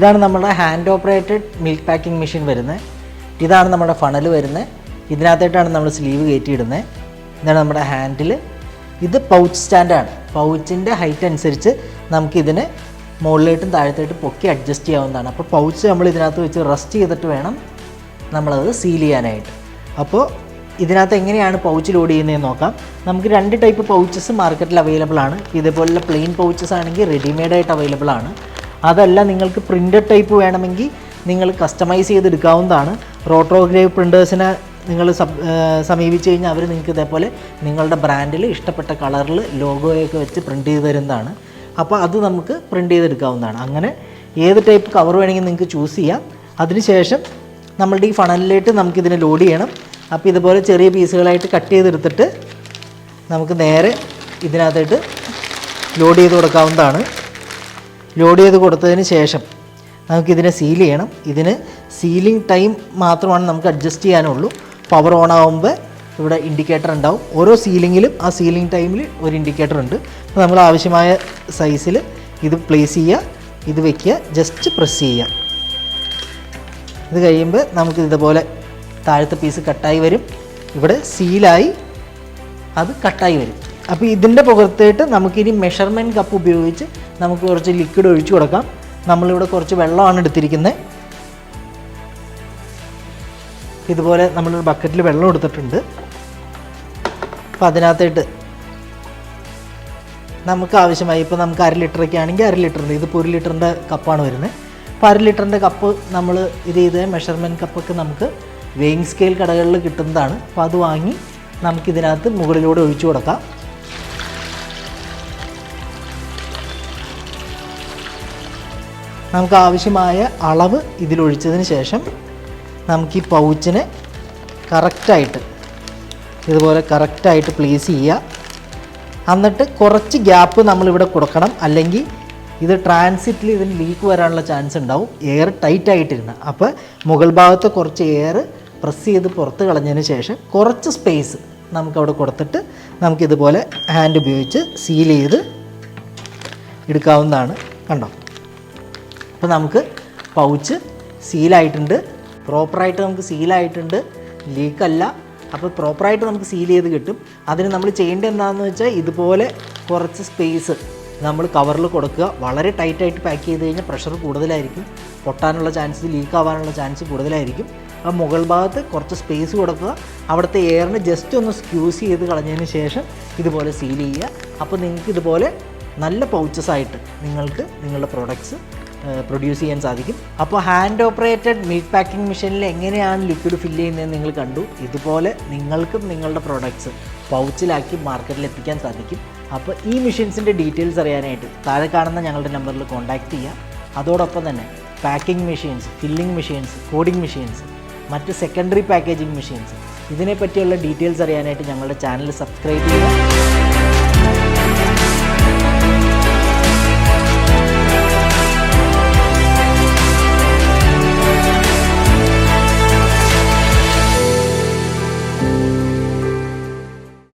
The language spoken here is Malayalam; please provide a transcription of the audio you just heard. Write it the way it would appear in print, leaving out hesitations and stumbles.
ഇതാണ് നമ്മുടെ hand operated milk packing machine വരുന്നത്. ഇതാണ് നമ്മുടെ ഫണൽ വരുന്നത്. ഇതിനകത്തായിട്ടാണ് നമ്മൾ സ്ലീവ് കയറ്റിയിടുന്നത്. ഇതാണ് നമ്മുടെ ഹാൻഡിൽ. ഇത് പൗച്ച് സ്റ്റാൻഡാണ്. പൗച്ചിൻ്റെ ഹൈറ്റ് അനുസരിച്ച് നമുക്കിതിനെ മുകളിലോട്ടും താഴത്തോട്ടും പൊക്കി അഡ്ജസ്റ്റ് ചെയ്യാവുന്നതാണ്. അപ്പോൾ പൗച്ച് നമ്മൾ ഇതിനകത്ത് വെച്ച് റെസ്റ്റ് ചെയ്തിട്ട് വേണം നമ്മളത് സീൽ ചെയ്യാനായിട്ട്. അപ്പോൾ ഇതിനകത്ത് എങ്ങനെയാണ് പൗച്ച് ലോഡ് ചെയ്യുന്നതെന്ന് നോക്കാം. നമുക്ക് 2 ടൈപ്പ് പൗച്ചസ് മാർക്കറ്റിൽ അവൈലബിൾ ആണ്. ഇതേപോലുള്ള പ്ലെയിൻ പൗച്ചസ് ആണെങ്കിൽ റെഡിമെയ്ഡായിട്ട് അവൈലബിൾ ആണ്. അതല്ല നിങ്ങൾക്ക് പ്രിൻ്റഡ് ടൈപ്പ് വേണമെങ്കിൽ നിങ്ങൾ കസ്റ്റമൈസ് ചെയ്തെടുക്കാവുന്നതാണ്. റോട്ടോഗ്രേവ് പ്രിൻറ്റേഴ്സിനെ നിങ്ങൾ സമീപിച്ച് കഴിഞ്ഞാൽ അവർ നിങ്ങൾക്ക് ഇതേപോലെ നിങ്ങളുടെ ബ്രാൻഡിൽ ഇഷ്ടപ്പെട്ട കളറിൽ ലോഗോയൊക്കെ വെച്ച് പ്രിൻറ്റ് ചെയ്ത് തരുന്നതാണ്. അപ്പോൾ അത് നമുക്ക് പ്രിൻറ്റ് ചെയ്തെടുക്കാവുന്നതാണ്. അങ്ങനെ ഏത് ടൈപ്പ് കവർ വേണമെങ്കിൽ നിങ്ങൾക്ക് ചൂസ് ചെയ്യാം. അതിനുശേഷം നമ്മളുടെ ഈ ഫണലിലേക്ക് നമുക്കിതിനെ ലോഡ് ചെയ്യണം. അപ്പോൾ ഇതുപോലെ ചെറിയ പീസുകളായിട്ട് കട്ട് ചെയ്തെടുത്തിട്ട് നമുക്ക് നേരെ ഇതിനകത്തായിട്ട് ലോഡ് ചെയ്ത് കൊടുക്കാവുന്നതാണ്. ലോഡ് ചെയ്ത് കൊടുത്തതിന് ശേഷം നമുക്കിതിനെ സീൽ ചെയ്യണം. ഇതിന് സീലിംഗ് ടൈം മാത്രമാണ് നമുക്ക് അഡ്ജസ്റ്റ് ചെയ്യാനുള്ളൂ. പവർ ഓൺ ആകുമ്പോൾ ഇവിടെ ഇൻഡിക്കേറ്റർ ഉണ്ടാവും. ഓരോ സീലിങ്ങിലും ആ സീലിംഗ് ടൈമിൽ ഒരു ഇൻഡിക്കേറ്റർ ഉണ്ട്. അപ്പോൾ നമ്മൾ ആവശ്യമായ സൈസിൽ ഇത് പ്ലേസ് ചെയ്യുക, ഇത് വയ്ക്കുക, ജസ്റ്റ് പ്രസ് ചെയ്യുക. ഇത് കഴിയുമ്പോൾ നമുക്ക് ഇതുപോലെ താഴത്തെ പീസ് കട്ടായി വരും. ഇവിടെ സീലായി അത് കട്ടായി വരും. അപ്പോൾ ഇതിൻ്റെ പുറത്തേട്ട് നമുക്കിനി മെഷർമെൻറ്റ് കപ്പ് ഉപയോഗിച്ച് നമുക്ക് കുറച്ച് ലിക്വിഡ് ഒഴിച്ചു കൊടുക്കാം. നമ്മളിവിടെ കുറച്ച് വെള്ളമാണ് എടുത്തിരിക്കുന്നത്. ഇതുപോലെ നമ്മളൊരു ബക്കറ്റിൽ വെള്ളം എടുത്തിട്ടുണ്ട്. അപ്പോൾ അതിനകത്തായിട്ട് നമുക്ക് ആവശ്യമായി, ഇപ്പോൾ നമുക്ക് 1/2 ലിറ്ററൊക്കെ ആണെങ്കിൽ 1/2 ലിറ്ററിൻ്റെ, ഇതിപ്പോൾ 1 ലിറ്ററിൻ്റെ കപ്പാണ് വരുന്നത്. അപ്പോൾ 1/2 ലിറ്ററിൻ്റെ കപ്പ് നമ്മൾ ഇത് ചെയ്ത് മെഷർമെൻറ്റ് കപ്പൊക്കെ നമുക്ക് വെയിങ് സ്കെയിൽ കടകളിൽ കിട്ടുന്നതാണ്. അപ്പോൾ അത് വാങ്ങി നമുക്കിതിനകത്ത് മുകളിലൂടെ ഒഴിച്ചു കൊടുക്കാം. നമുക്ക് ആവശ്യമായ അളവ് ഇതിലൊഴിച്ചതിന് ശേഷം നമുക്ക് ഈ പൗച്ചിനെ കറക്റ്റായിട്ട് ഇതുപോലെ കറക്റ്റായിട്ട് പ്ലേസ് ചെയ്യുക. എന്നിട്ട് കുറച്ച് ഗ്യാപ്പ് നമ്മളിവിടെ കൊടുക്കണം. അല്ലെങ്കിൽ ഇത് ട്രാൻസിറ്റിൽ ഇതിന് ലീക്ക് വരാനുള്ള ചാൻസ് ഉണ്ടാവും, എയർ ടൈറ്റായിട്ടിരുന്ന. അപ്പോൾ മുകൾ ഭാഗത്ത് കുറച്ച് എയർ പ്രസ് ചെയ്ത് പുറത്ത് കളഞ്ഞതിന് ശേഷം കുറച്ച് സ്പേസ് നമുക്കവിടെ കൊടുത്തിട്ട് നമുക്കിതുപോലെ ഹാൻഡ് ഉപയോഗിച്ച് സീൽ ചെയ്ത് എടുക്കാവുന്നതാണ്. കണ്ടോ? അപ്പോൾ നമുക്ക് പൗച്ച് സീലായിട്ടുണ്ട്, പ്രോപ്പറായിട്ട് നമുക്ക് സീലായിട്ടുണ്ട്, ലീക്കല്ല. അപ്പോൾ പ്രോപ്പറായിട്ട് നമുക്ക് സീൽ ചെയ്ത് കിട്ടും. അതിന് നമ്മൾ ചെയ്യേണ്ടത് എന്താണെന്ന് വെച്ചാൽ ഇതുപോലെ കുറച്ച് സ്പേസ് നമ്മൾ കവറിൽ കൊടുക്കുക. വളരെ ടൈറ്റായിട്ട് പാക്ക് ചെയ്ത് കഴിഞ്ഞാൽ പ്രഷർ കൂടുതലായിരിക്കും, പൊട്ടാനുള്ള ചാൻസ്, ലീക്ക് ആവാനുള്ള ചാൻസ് കൂടുതലായിരിക്കും. അപ്പോൾ മുകൾ ഭാഗത്ത് കുറച്ച് സ്പേസ് കൊടുക്കുക. അവിടുത്തെ എയറിന് ജസ്റ്റ് ഒന്ന് സ്ക്യൂസ് ചെയ്ത് കളഞ്ഞതിന് ശേഷം ഇതുപോലെ സീൽ ചെയ്യുക. അപ്പോൾ നിങ്ങൾക്ക് ഇതുപോലെ നല്ല പൗച്ചസ് ആയിട്ട് നിങ്ങൾക്ക് നിങ്ങളുടെ പ്രോഡക്റ്റ്സ് പ്രൊഡ്യൂസ് ചെയ്യാൻ സാധിക്കും. അപ്പോൾ ഹാൻഡ് ഓപ്പറേറ്റഡ് മിൽക്ക് പാക്കിംഗ് മെഷീനിൽ എങ്ങനെയാണ് ലിക്വിഡ് ഫില്ല് ചെയ്യുന്നതെന്ന് നിങ്ങൾ കണ്ടു. ഇതുപോലെ നിങ്ങൾക്കും നിങ്ങളുടെ പ്രോഡക്റ്റ്സ് പൗച്ചിലാക്കി മാർക്കറ്റിൽ എത്തിക്കാൻ സാധിക്കും. അപ്പോൾ ഈ മെഷീൻസിൻ്റെ ഡീറ്റെയിൽസ് അറിയാനായിട്ട് താഴെ കാണുന്ന ഞങ്ങളുടെ നമ്പറിൽ കോൺടാക്റ്റ് ചെയ്യുക. അതോടൊപ്പം തന്നെ packing machines, filling machines, coding machines, മറ്റ് സെക്കൻഡറി പാക്കേജിംഗ് മെഷീൻസ്, ഇതിനെപ്പറ്റിയുള്ള ഡീറ്റെയിൽസ് അറിയാനായിട്ട് ഞങ്ങളുടെ ചാനൽ സബ്സ്ക്രൈബ് ചെയ്യുക.